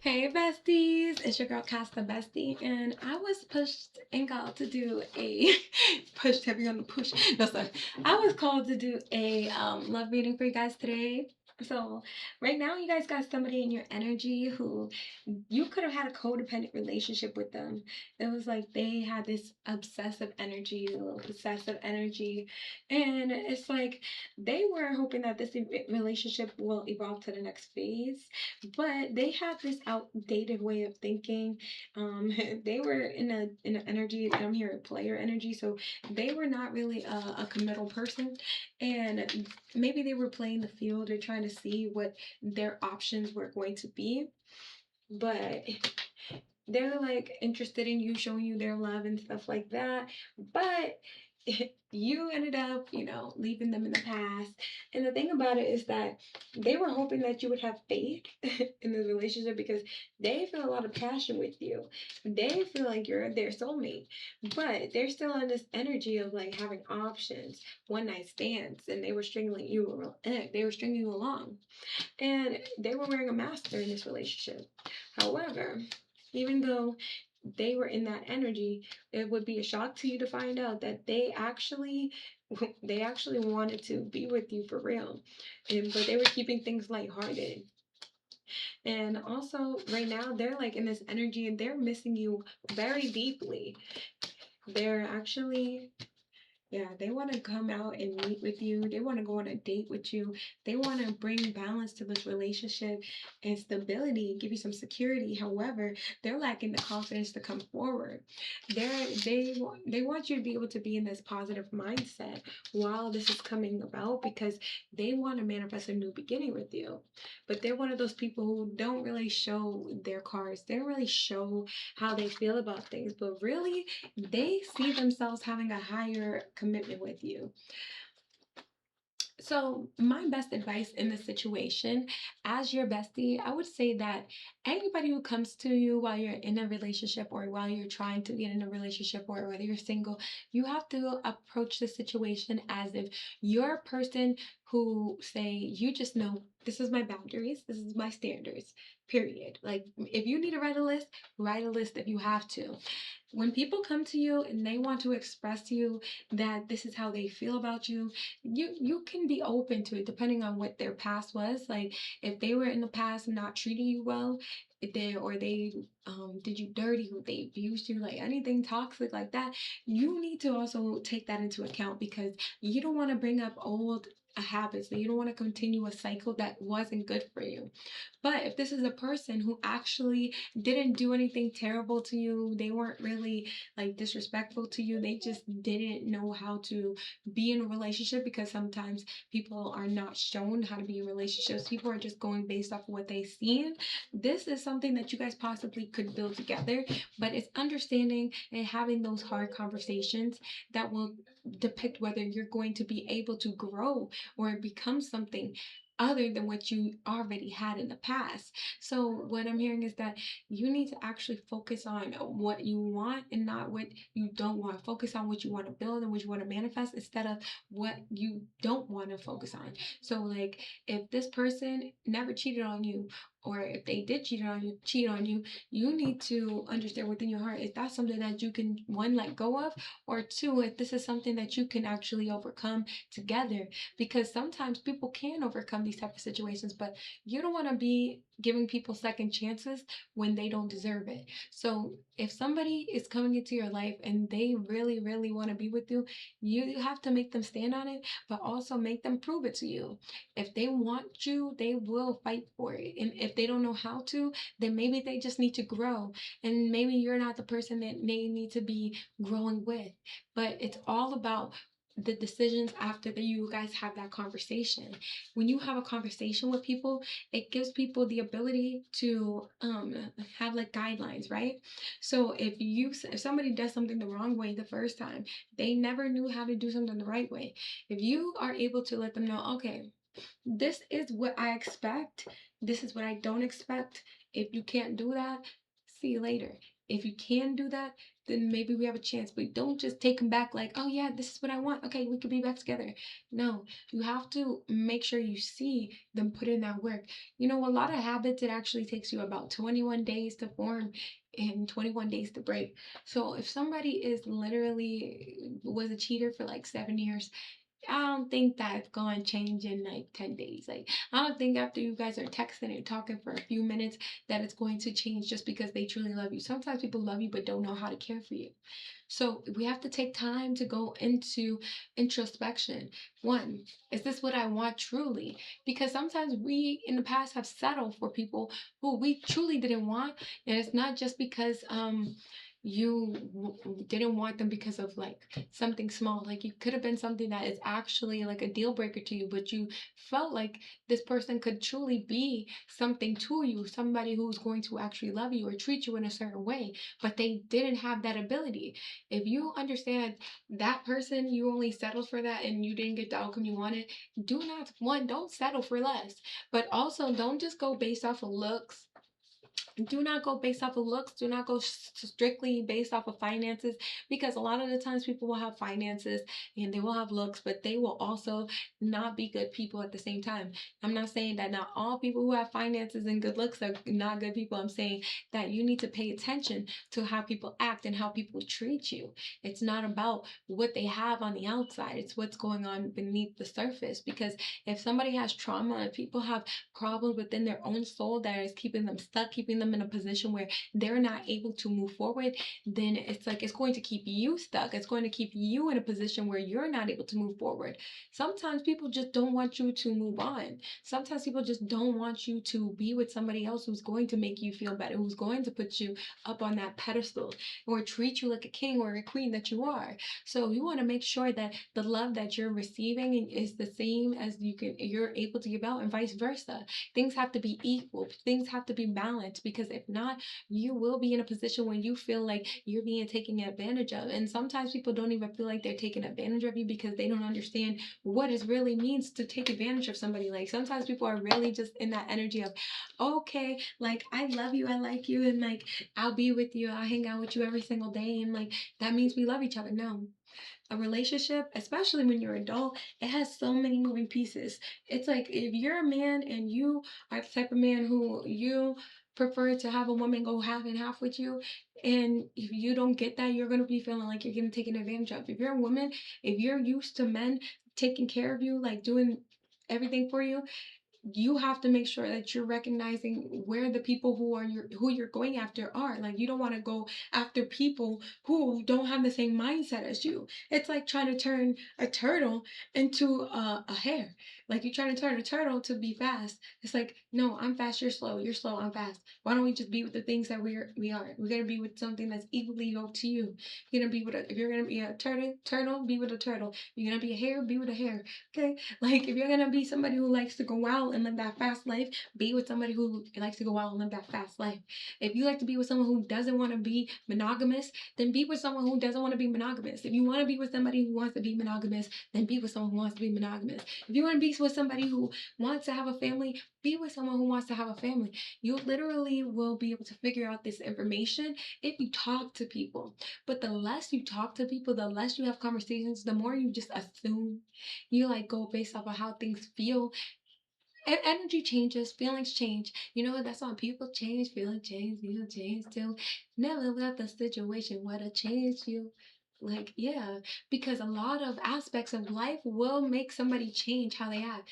Hey besties, it's your girl Bestie, and I was pushed and called to do a pushed heavy on the push. No, sorry. I was called to do a love reading for you guys today. So right now you guys got somebody in your energy who you could have had a codependent relationship with them. It was like they had this obsessive energy, a little possessive energy, and it's like they were hoping that this relationship will evolve to the next phase, but they have this outdated way of thinking. They were in an energy. I'm hearing player energy, so they were not really a committal person, and maybe they were playing the field or trying to see what their options were going to be, but they're like interested in you, showing you their love and stuff like that, but you ended up, leaving them in the past. And the thing about it is that they were hoping that you would have faith in the relationship because they feel a lot of passion with you. They feel like you're their soulmate, but they're still in this energy of like having options, one night stands, and they were stringing you along, and they were wearing a mask during this relationship. However, even though they were in that energy, it would be a shock to you to find out that they actually wanted to be with you for real, but they were keeping things lighthearted. And also, right now, they're like in this energy and they're missing you very deeply. They're actually, yeah, they want to come out and meet with you. They want to go on a date with you. They want to bring balance to this relationship and stability, give you some security. However, they're lacking the confidence to come forward. They want you to be able to be in this positive mindset while this is coming about, because they want to manifest a new beginning with you. But they're one of those people who don't really show their cards. They don't really show how they feel about things, but really they see themselves having a higher commitment with you. So, my best advice in this situation, as your bestie, I would say that anybody who comes to you while you're in a relationship or while you're trying to get in a relationship or whether you're single, you have to approach the situation as if you're a person who say, you just know this is my boundaries, this is my standards, period. Like, if you need to write a list if you have to. When people come to you and they want to express to you that this is how they feel about you, you can be open to it depending on what their past was. Like if they were in the past not treating you well, if they did you dirty, or they abused you, like anything toxic like that, you need to also take that into account, because you don't want to bring up old habits, that you don't want to continue a cycle that wasn't good for you. But if this is a person who actually didn't do anything terrible to you, they weren't really like disrespectful to you, they just didn't know how to be in a relationship, because sometimes people are not shown how to be in relationships. People are just going based off of what they've seen. This is something that you guys possibly could build together, but it's understanding and having those hard conversations that will depict whether you're going to be able to grow or become something other than what you already had in the past. So what I'm hearing is that you need to actually focus on what you want and not what you don't want. Focus on what you want to build and what you want to manifest instead of what you don't want to focus on. So like if this person never cheated on you, or if they did cheat on you, you need to understand within your heart, is that something that you can, one, let go of, or two, if this is something that you can actually overcome together. Because sometimes people can overcome these type of situations, but you don't want to be giving people second chances when they don't deserve it. So if somebody is coming into your life and they really, really want to be with you, you have to make them stand on it, but also make them prove it to you. If they want you, they will fight for it. And if they don't know how to, then maybe they just need to grow. And maybe you're not the person that they need to be growing with. But it's all about the decisions after that you guys have that conversation. When you have a conversation with people, it gives people the ability to have like guidelines, right? So if somebody does something the wrong way the first time, they never knew how to do something the right way. If you are able to let them know, okay, this is what I expect, this is what I don't expect. If you can't do that, see you later. If you can do that, then maybe we have a chance. But don't just take them back like, oh yeah, this is what I want. Okay, we could be back together. No, you have to make sure you see them put in that work. You know, a lot of habits, it actually takes you about 21 days to form and 21 days to break. So if somebody is literally was a cheater for like 7 years, I don't think that's going to change in like 10 days. Like, I don't think after you guys are texting and talking for a few minutes that it's going to change just because they truly love you. Sometimes people love you but don't know how to care for you. So we have to take time to go into introspection. One, is this what I want truly? Because sometimes we in the past have settled for people who we truly didn't want. And it's not just because you didn't want them because of like something small. Like it could have been something that is actually like a deal breaker to you, but you felt like this person could truly be something to you, somebody who's going to actually love you or treat you in a certain way, but they didn't have that ability. If you understand that person, you only settled for that and you didn't get the outcome you wanted, do not, one, don't settle for less, but also don't just go based off of looks. Do not go based off of looks. Do not go strictly based off of finances, because a lot of the times people will have finances and they will have looks, but they will also not be good people at the same time. I'm not saying that not all people who have finances and good looks are not good people. I'm saying that you need to pay attention to how people act and how people treat you. It's not about what they have on the outside, it's what's going on beneath the surface. Because if somebody has trauma, if people have problems within their own soul that is keeping them stuck, keeping them in a position where they're not able to move forward, then it's like it's going to keep you stuck. It's going to keep you in a position where you're not able to move forward. Sometimes people just don't want you to move on. Sometimes people just don't want you to be with somebody else who's going to make you feel better, who's going to put you up on that pedestal or treat you like a king or a queen that you are. So you want to make sure that the love that you're receiving is the same as you're able to give out, and vice versa. Things have to be equal. Things have to be balanced, because if not, you will be in a position where you feel like you're being taken advantage of. And sometimes people don't even feel like they're taking advantage of you because they don't understand what it really means to take advantage of somebody. Like sometimes people are really just in that energy of, okay, like I love you, I like you, and like I'll be with you, I'll hang out with you every single day, and like that means we love each other. No, a relationship, especially when you're adult, it has so many moving pieces. It's like if you're a man and you are the type of man who you prefer to have a woman go half and half with you, and if you don't get that, you're gonna be feeling like you're getting taken advantage of. If you're a woman, if you're used to men taking care of you, like doing everything for you, you have to make sure that you're recognizing where the people who you're going after are. Like you don't want to go after people who don't have the same mindset as you. It's like trying to turn a turtle into a hare. Like you're trying to turn a turtle to be fast. It's like, no, I'm fast, you're slow, you're slow, I'm fast. Why don't we just be with the things that we're gonna be with something that's equally yoked to you. You're gonna be with if you're gonna be a turtle, be with a turtle. You're gonna be a hare, be with a hare. Okay, like if you're gonna be somebody who likes to go out and live that fast life, be with somebody who likes to go out and live that fast life. If you like to be with someone who doesn't want to be monogamous, then be with someone who doesn't want to be monogamous. If you want to be with somebody who wants to be monogamous, then be with someone who wants to be monogamous. If you want to be with somebody who wants to have a family, be with someone who wants to have a family. You literally will be able to figure out this information if you talk to people. But the less you talk to people, the less you have conversations, the more you just assume, you like go based off of how things feel. Energy changes, feelings change. You know what? That's why people change, feelings change, you change too. Never let the situation where to change you. Like, yeah, because a lot of aspects of life will make somebody change how they act.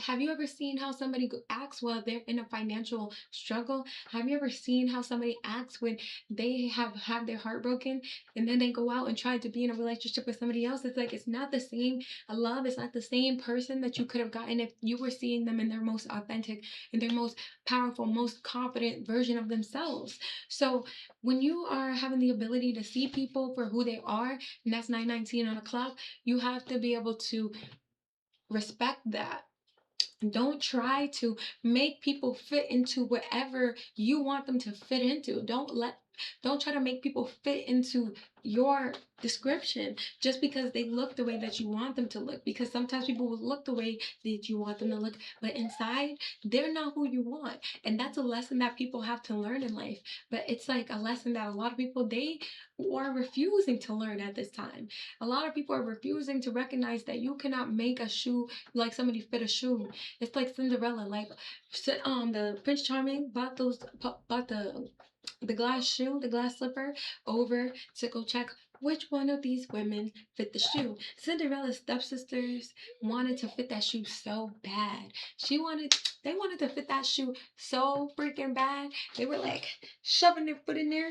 Have you ever seen how somebody acts while they're in a financial struggle? Have you ever seen how somebody acts when they have had their heart broken and then they go out and try to be in a relationship with somebody else? It's like it's not the same. A love is not the same person that you could have gotten if you were seeing them in their most authentic, in their most powerful, most confident version of themselves. So when you are having the ability to see people for who they are, and that's 9:19 on the clock, you have to be able to respect that. Don't try to make people fit into whatever you want them to fit into. Don't let Don't try to make people fit into your description just because they look the way that you want them to look. Because sometimes people will look the way that you want them to look, but inside, they're not who you want. And that's a lesson that people have to learn in life. But it's like a lesson that a lot of people, they are refusing to learn at this time. A lot of people are refusing to recognize that you cannot make a shoe like somebody fit a shoe. It's like Cinderella, like the Prince Charming bought the glass shoe, the glass slipper, over to go check which one of these women fit the shoe. Cinderella's stepsisters wanted to fit that shoe so bad. They wanted to fit that shoe so freaking bad. They were like shoving their foot in there.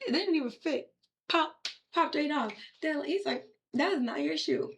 It didn't even fit. Popped right off. Then he's like, that is not your shoe.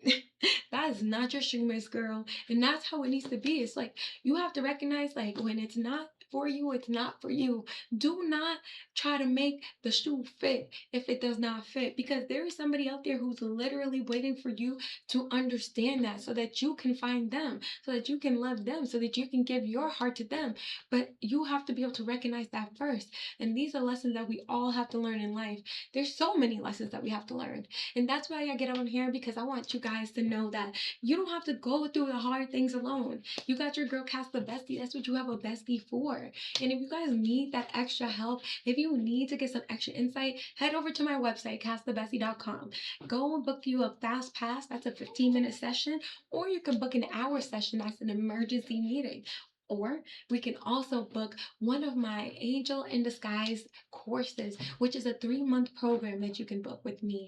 That is not your shoe, Miss Girl. And that's how it needs to be. It's like you have to recognize, like, when it's not for you, it's not for you. Do not try to make the shoe fit if it does not fit, because there is somebody out there who's literally waiting for you to understand that, so that you can find them, so that you can love them, so that you can give your heart to them. But you have to be able to recognize that first. And these are lessons that we all have to learn in life. There's so many lessons that we have to learn. And that's why I get on here, because I want you guys to know that you don't have to go through the hard things alone. You got your girl Cass the Bestie. That's what you have a bestie for. And if you guys need that extra help, if you need to get some extra insight, head over to my website, kasthebestie.com. Go and book you a fast pass. That's a 15-minute session. Or you can book an hour session. That's an emergency meeting. Or we can also book one of my Angel in Disguise courses, which is a 3-month program that you can book with me.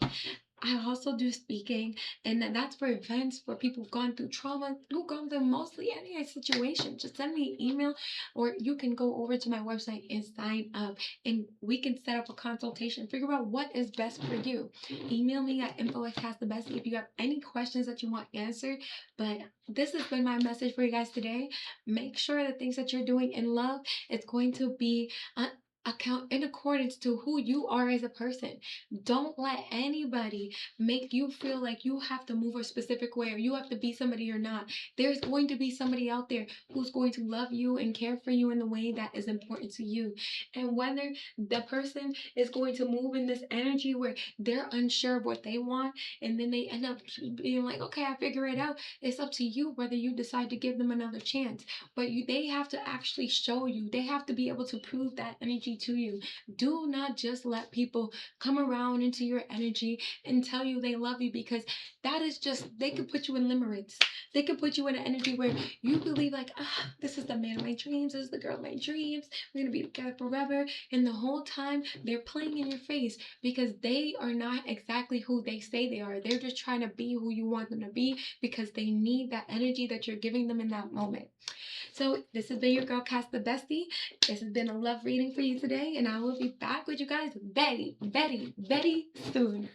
I also do speaking, and that's for events for people who've gone through trauma, who've gone through mostly any situation. Just send me an email, or you can go over to my website and sign up, and we can set up a consultation, figure out what is best for you. Email me at info@kasthebestie if you have any questions that you want answered. But this has been my message for you guys today. Make sure the things that you're doing in love is going to be account in accordance to who you are as a person. Don't let anybody make you feel like you have to move a specific way or you have to be somebody you're not. There's going to be somebody out there who's going to love you and care for you in the way that is important to you. And whether the person is going to move in this energy where they're unsure of what they want and then they end up being like, okay, I figure it out. It's up to you whether you decide to give them another chance. But they have to actually show you. They have to be able to prove that energy to you. Do not just let people come around into your energy and tell you they love you, because that is just, they could put you in limerence. They could put you in an energy where you believe like, this is the man of my dreams, this is the girl of my dreams, we're gonna be together forever. And the whole time they're playing in your face because they are not exactly who they say they are. They're just trying to be who you want them to be because they need that energy that you're giving them in that moment. So this has been your girl Cass the Bestie. This has been a love reading for you today, and I will be back with you guys very, very, very soon.